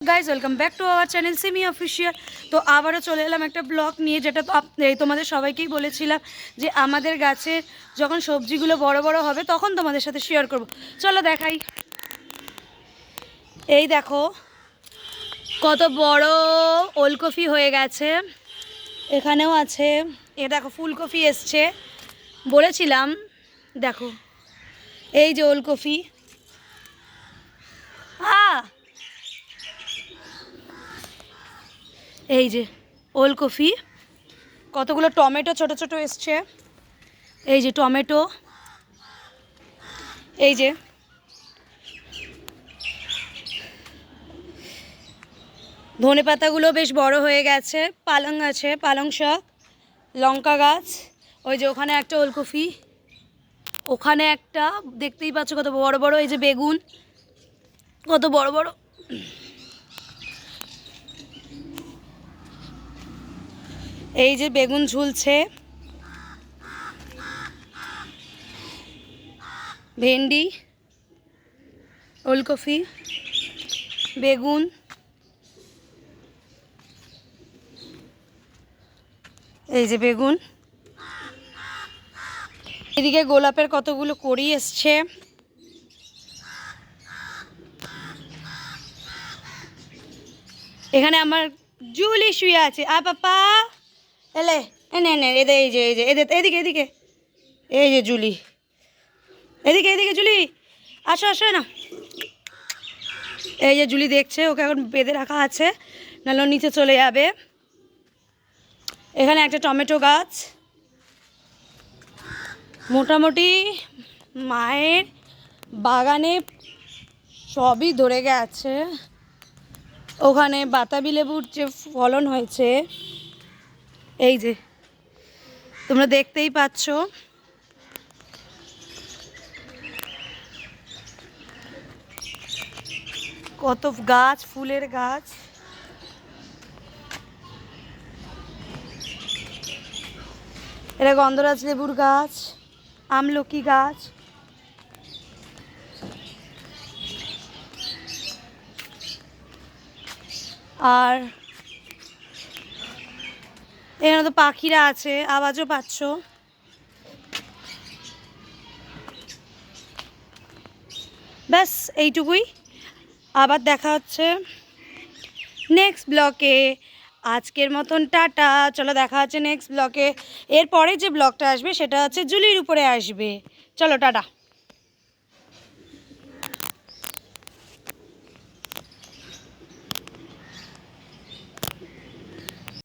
Guys welcome back to our channel Simi official. তো আবারও চলে এলাম একটা ব্লগ নিয়ে, যেটা তো তোমাদের সবাইকেই বলেছিলাম যে আমাদের গাছের যখন সবজিগুলো বড় বড় হবে তখন তোমাদের সাথে শেয়ার করব। চলো দেখাই। এই দেখো কত বড় ওলকপি হয়ে গেছে, এখানেও আছে। এ দেখো ফুলকপি এসছে, বলেছিলাম। দেখো এই যে ওলকপি, এই যে ওলকপি, কতগুলো টমেটো ছোট ছোট এসছে। এই যে টমেটো, এই যে ধনে পাতাগুলো বেশ বড় হয়ে গেছে। পালং আছে, পালং শাক, লঙ্কা গাছ। ওই যে ওখানে একটা ওলকপি, ওখানে একটা, দেখতেই পাচ্ছ কত বড় বড়। এই যে বেগুন, কত বড় বড়। এই যে বেগুন ঝুলছে, ভেন্ডি, ওলকপি, বেগুন, এই যে বেগুন। এদিকে গোলাপের কতগুলো কড়ি এসছে। এখানে আমার জুলি শুয়ে আছে। পাপা এলে, এনে এনে এদের, এই যে এদিকে এদিকে, এই যে জুলি, এদিকে এদিকে জুলি, আসো আসো না। এই যে জুলি দেখছে, ওকে এখন বেঁধে রাখা আছে, নাহলে নিচে চলে যাবে। এখানে একটা টমেটো গাছ। মোটামুটি মায়ের বাগানে সবই ধরে গেছে। ওখানে বাতাবি লেবুর যে ফলন হয়েছে, এই যে তোমরা দেখতেই পাচ্ছ। কত গাছ, ফুলের গাছ। এটা গন্ধরাজ লেবুর গাছ, আমলকি গাছ। আর এখানে তো পাখিরা আছে, আওয়াজও পাচ্ছ। ব্যাস এইটুকুই। আবার দেখা হচ্ছে নেক্সট ব্লকে। আজকের মতন টাটা। চলো দেখা হচ্ছে নেক্সট ব্লকে। এরপরে যে ব্লগটা আসবে সেটা হচ্ছে জুলির উপরে আসবে। চলো টাটা।